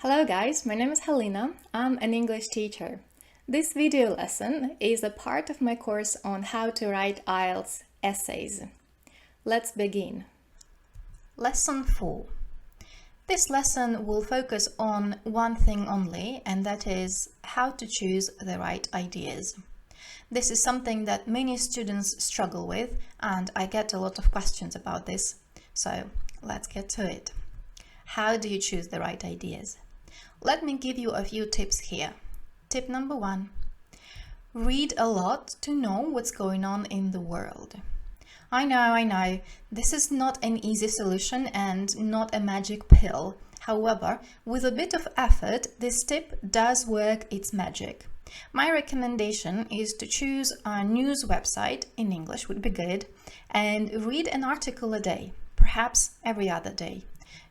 Hello guys, my name is Helena. I'm an English teacher. This video lesson is a part of my course on how to write IELTS essays. Let's begin. Lesson 4. This lesson will focus on one thing only, and that is how to choose the right ideas. This is something that many students struggle with, and I get a lot of questions about this. So let's get to it. How do you choose the right ideas? Let me give you a few tips here. Tip number 1. Read a lot to know what's going on in the world. I know, this is not an easy solution and not a magic pill. However, with a bit of effort, this tip does work its magic. My recommendation is to choose a news website, in English would be good, and read an article a day, perhaps every other day.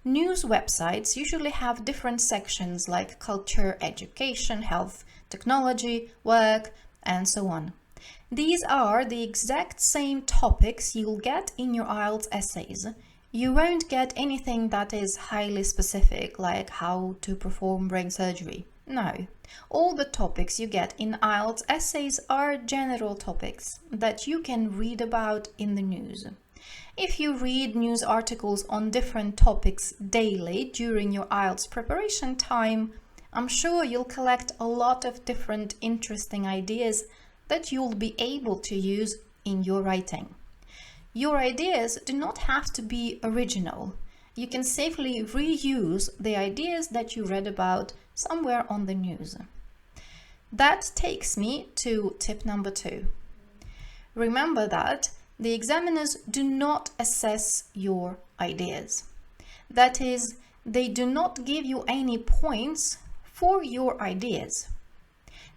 News websites usually have different sections like culture, education, health, technology, work, and so on. These are the exact same topics you'll get in your IELTS essays. You won't get anything that is highly specific, like how to perform brain surgery. No, all the topics you get in IELTS essays are general topics that you can read about in the news. If you read news articles on different topics daily during your IELTS preparation time, I'm sure you'll collect a lot of different interesting ideas that you'll be able to use in your writing. Your ideas do not have to be original. You can safely reuse the ideas that you read about somewhere on the news. That takes me to tip number 2. Remember that the examiners do not assess your ideas. That is, they do not give you any points for your ideas.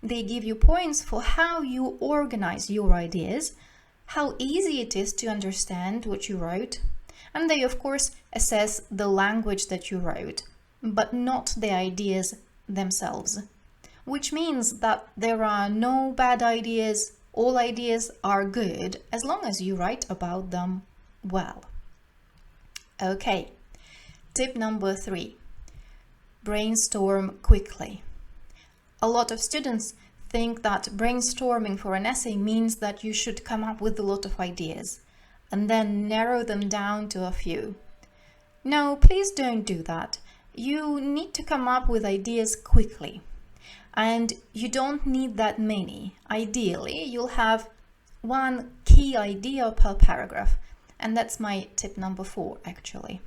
They give you points for how you organize your ideas, how easy it is to understand what you wrote, and they of course assess the language that you wrote, but not the ideas themselves. Which means that there are no bad ideas. All ideas are good as long as you write about them well. Okay, tip number 3. Brainstorm quickly. A lot of students think that brainstorming for an essay means that you should come up with a lot of ideas and then narrow them down to a few. No, please don't do that. You need to come up with ideas quickly. And you don't need that many. Ideally, you'll have one key idea per paragraph. And that's my tip number 4, actually.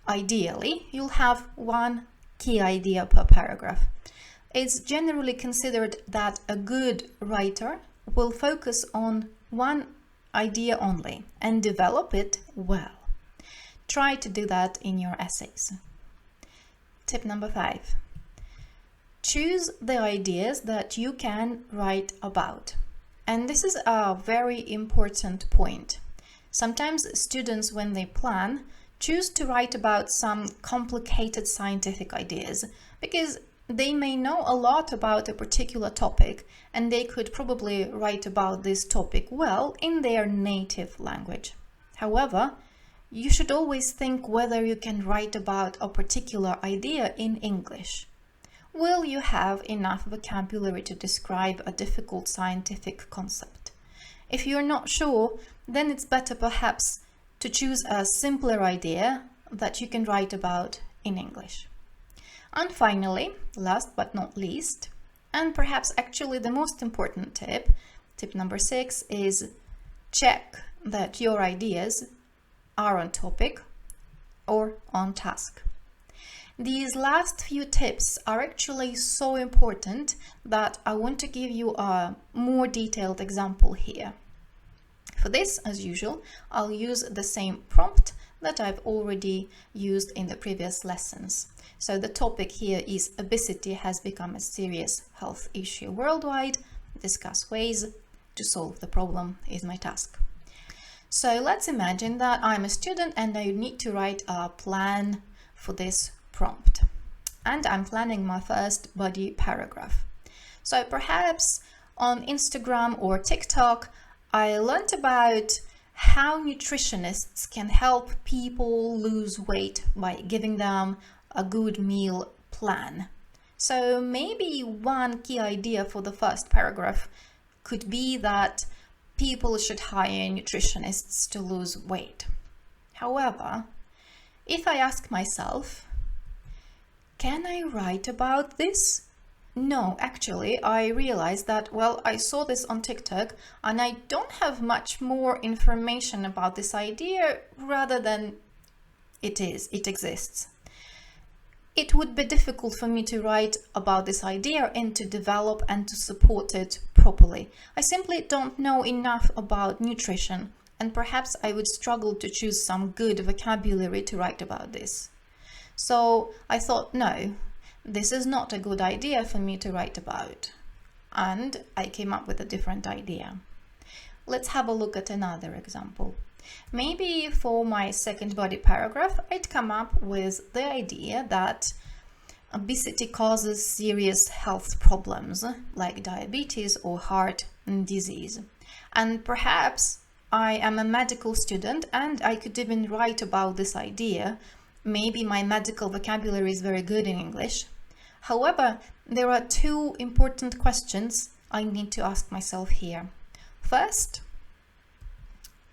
Ideally, you'll have one key idea per paragraph. It's generally considered that a good writer will focus on one idea only and develop it well. Try to do that in your essays. Tip number 5. Choose the ideas that you can write about. And this is a very important point. Sometimes students, when they plan, choose to write about some complicated scientific ideas because they may know a lot about a particular topic and they could probably write about this topic well in their native language. However, you should always think whether you can write about a particular idea in English. Will you have enough vocabulary to describe a difficult scientific concept? If you're not sure, then it's better perhaps to choose a simpler idea that you can write about in English. And finally, last but not least, and perhaps actually the most important tip, tip number 6, is check that your ideas are on topic or on task. These last few tips are actually so important that I want to give you a more detailed example here. For this, as usual, I'll use the same prompt that I've already used in the previous lessons. So the topic here is obesity has become a serious health issue worldwide. Discuss ways to solve the problem is my task. So let's imagine that I'm a student and I need to write a plan for this prompt. And I'm planning my first body paragraph. So perhaps on Instagram or TikTok, I learned about how nutritionists can help people lose weight by giving them a good meal plan. So maybe one key idea for the first paragraph could be that people should hire nutritionists to lose weight. However, if I ask myself, can I write about this? No, actually, I realized that, well, I saw this on TikTok and I don't have much more information about this idea rather than it exists. It would be difficult for me to write about this idea and to develop and to support it properly. I simply don't know enough about nutrition, and perhaps I would struggle to choose some good vocabulary to write about this. So I thought, no, this is not a good idea for me to write about. And I came up with a different idea. Let's have a look at another example. Maybe for my second body paragraph, I'd come up with the idea that obesity causes serious health problems like diabetes or heart disease. And perhaps I am a medical student and I could even write about this idea. Maybe my medical vocabulary is very good in English. However, there are two important questions I need to ask myself here. First,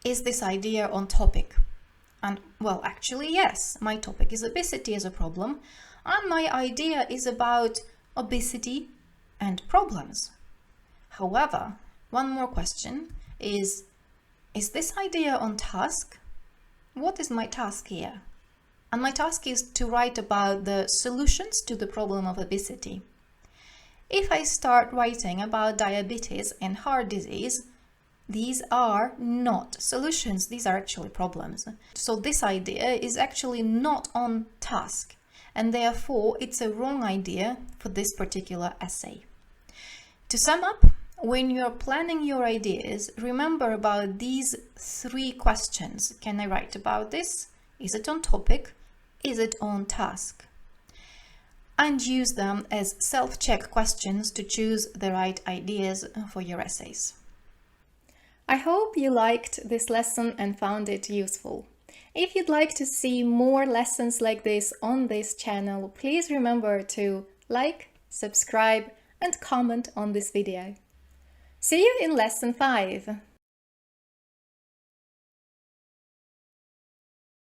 is this idea on topic? And well, actually, yes, my topic is obesity as a problem, and my idea is about obesity and problems. However, one more question is this idea on task? What is my task here? And my task is to write about the solutions to the problem of obesity. If I start writing about diabetes and heart disease, these are not solutions, these are actually problems. So this idea is actually not on task, and therefore it's a wrong idea for this particular essay. To sum up, when you're planning your ideas, remember about these three questions. Can I write about this? Is it on topic? Is it on task? And use them as self-check questions to choose the right ideas for your essays. I hope you liked this lesson and found it useful. If you'd like to see more lessons like this on this channel, please remember to like, subscribe, and comment on this video. See you in lesson 5.